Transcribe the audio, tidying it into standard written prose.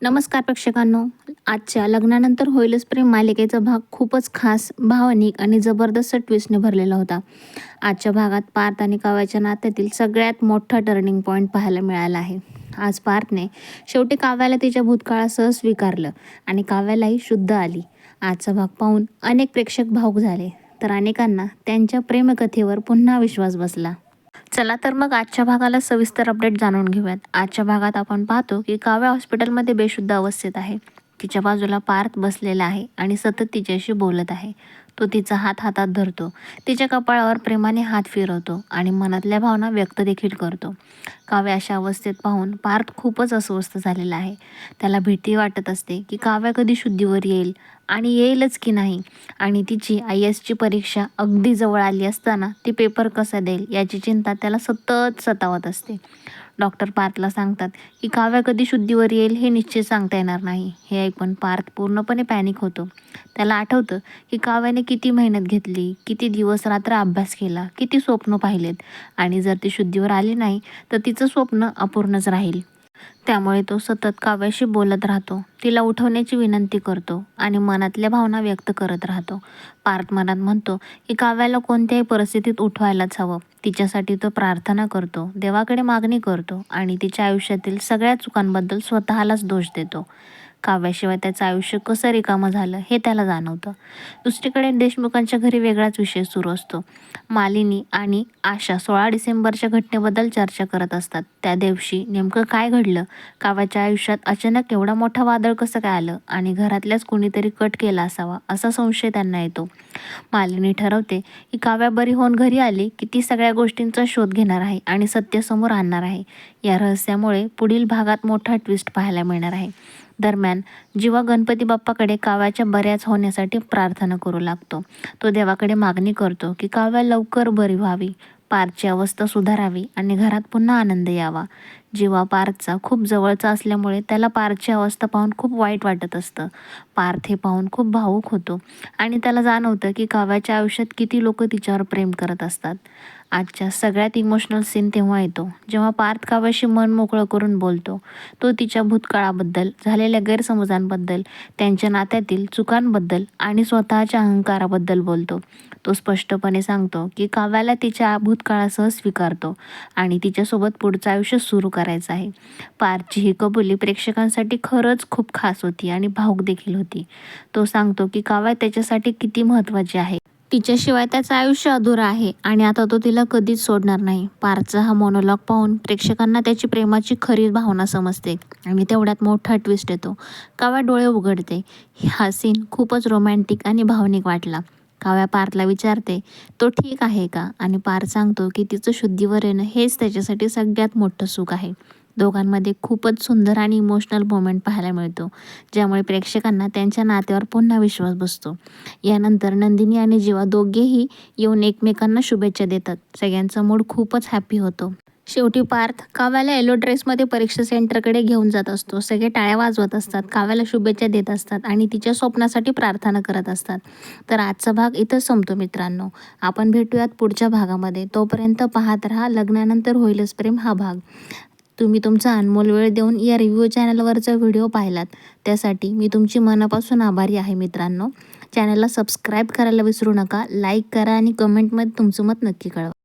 नमस्कार प्रेक्षकांनो. आजच्या लग्नानंतर होईलच प्रेम मालिकेचा भाग खूपच खास, भावनिक आणि जबरदस्त ट्विस्टने भरलेला होता. आजच्या भागात पार्थ आणि काव्याच्या नात्यातील सगळ्यात मोठा टर्निंग पॉईंट पाहायला मिळाला आहे. आज पार्थने शेवटी काव्याला तिच्या भूतकाळासह स्वीकारलं आणि काव्यालाही शुद्ध आली. आजचा भाग पाहून अनेक प्रेक्षक भावुक झाले, तर अनेकांना त्यांच्या प्रेमकथेवर पुन्हा विश्वास बसला. चला तर मग आजच्या भागाला सविस्तर अपडेट जाणून घेऊयात. आजच्या भागात आपण पाहतो की काव्या हॉस्पिटलमध्ये बेशुद्ध अवस्थेत आहे. तिच्या बाजूला पार्थ बसलेला आहे आणि सतत तिच्याशी बोलत आहे. तो तिचा हात हातात धरतो, तिच्या कपाळावर प्रेमाने हात फिरवतो आणि मनातल्या भावना व्यक्त देखील करतो. काव्या अशा अवस्थेत पाहून पार्थ खूपच अस्वस्थ झालेला आहे. त्याला भीती वाटत असते की काव्या कधी शुद्धीवर येईल आणि येईलच की नाही, आणि तिची IASची परीक्षा अगदी जवळ आली असताना ती पेपर कसा देईल याची चिंता त्याला सतत सतावत असते. डॉक्टर पार्थला सांगतात की काव्या कधी शुद्धीवर येईल हे निश्चित सांगता येणार नाही. हे ऐकून पार्थ पूर्णपणे पॅनिक होतो. त्याला आठवतं की काव्याने किती मेहनत घेतली, किती दिवस रात्र अभ्यास केला, किती स्वप्न पाहिलेत, आणि जर ती शुद्धीवर आली नाही तर तिचं स्वप्न अपूर्णच राहील. त्यामुळे तो सतत काव्याशी बोलत राहतो, तिला उठवण्याची विनंती करतो आणि मनातल्या भावना व्यक्त करत राहतो. पार्थ मनात म्हणतो की काव्याला कोणत्याही परिस्थितीत उठवायलाच हवं. तिच्यासाठी तो प्रार्थना करतो, देवाकडे मागणी करतो आणि तिच्या आयुष्यातील सगळ्या चुकांबद्दल स्वतःलाच दोष देतो. काव्याशिवाय त्याचं आयुष्य कसं रिकामं झालं हे त्याला जाणवतं. दुसरीकडे देशमुखांच्या घरी वेगळाच विषय सुरू असतो. मालिनी आणि आशा 16 डिसेंबरच्या घटनेबद्दल चर्चा करत असतात. त्या दिवशी नेमकं काय घडलं, काव्याच्या आयुष्यात अचानक एवढा मोठा वादळ कसं काय आलं आणि घरातल्याच कोणीतरी कट केला असावा असा संशय त्यांना येतो. मालिनी ठरवते की काव्या बरी होऊन घरी आली की ती सगळ्या गोष्टींचा शोध घेणार आहे आणि सत्य समोर आणणार आहे. या रहस्यामुळे पुढील भागात मोठा ट्विस्ट पाहायला मिळणार आहे. दरम्यान जीवा गणपती बाप्पाकडे काव्याच्या बऱ्याच होण्यासाठी प्रार्थना करू लागतो. तो देवाकडे मागणी करतो की काव्या लवकर बरी व्हावी, पार्थची अवस्था सुधारावी आणि घरात पुन्हा आनंद यावा. जीवा पार्थचा खूप जवळचा असल्यामुळे त्याला पार्थची अवस्था पाहून खूप वाईट वाटत असतं. पार्थ हे पाहून खूप भावूक होतो आणि त्याला जाणवतं की काव्याच्या आयुष्यात किती लोक तिच्यावर प्रेम करत असतात. आजच्या सगळ्यात इमोशनल सीन तेव्हा येतो जेव्हा पार्थ काव्याशी मन मोकळं करून बोलतो. तो तिच्या भूतकाळाबद्दल, झालेल्या गैरसमजांबद्दल, त्यांच्या नात्यातील चुकांबद्दल आणि स्वतःच्या अहंकाराबद्दल बोलतो. तो स्पष्टपणे सांगतो की काव्याला तिच्या भूतकाळासह स्वीकारतो आणि तिच्यासोबत पुढचं आयुष्य सुरू करायचं आहे. पार्थची ही कबुली प्रेक्षकांसाठी खरंच खूप खास होती आणि भावुक देखील होती. तो सांगतो की काव्या त्याच्यासाठी किती महत्त्वाची आहे, तिच्याशिवाय त्याचं आयुष्य अधुरं आहे आणि आता तो तिला कधीच सोडणार नाही. पार्थचा हा मोनोलॉग पाहून प्रेक्षकांना त्याची प्रेमाची खरी भावना समजते आणि तेवढ्यात मोठा ट्विस्ट येतो. काव्या डोळे उघडते. हा सीन खूपच रोमॅन्टिक आणि भावनिक वाटला. काव्या पार्थला विचारते, तो ठीक आहे का, आणि पार्थ सांगतो की तिचं शुद्धीवर येणं हेच त्याच्यासाठी सगळ्यात मोठं सुख आहे. दोघांमध्ये खूपच सुंदर आणि इमोशनल मोमेंट पाहायला मिळतो, ज्यामुळे प्रेक्षकांना त्यांच्या नात्यावर पुन्हा विश्वास बसतो. यानंतर नंदिनी आणि जीवा दोघेही येऊन एकमेकांना शुभेच्छा देतात. सगळ्यांचा मूड खूपच हॅपी होतो. शेवटी पार्थ काव्याला येलो ड्रेसमध्ये परीक्षा सेंटरकडे घेऊन जात असतो. सगळे टाळ्या वाजवत असतात, काव्याला शुभेच्छा देत असतात आणि तिच्या स्वप्नासाठी प्रार्थना करत असतात. तर आजचा भाग इथं संपतो मित्रांनो. आपण भेटूयात पुढच्या भागामध्ये. तोपर्यंत पाहत राहा लग्नानंतर होईलच प्रेम हा भाग. तुम्ही तुमचा अनमोल वेळ देऊन या रिव्ह्यू चॅनलवरचा व्हिडिओ पाहिलात, त्यासाठी मी तुमची मनापासून आभारी आहे मित्रांनो. चॅनलला सबस्क्राईब करायला विसरू नका. लाईक करा आणि कमेंटमध्ये तुमचं मत नक्की कळवा.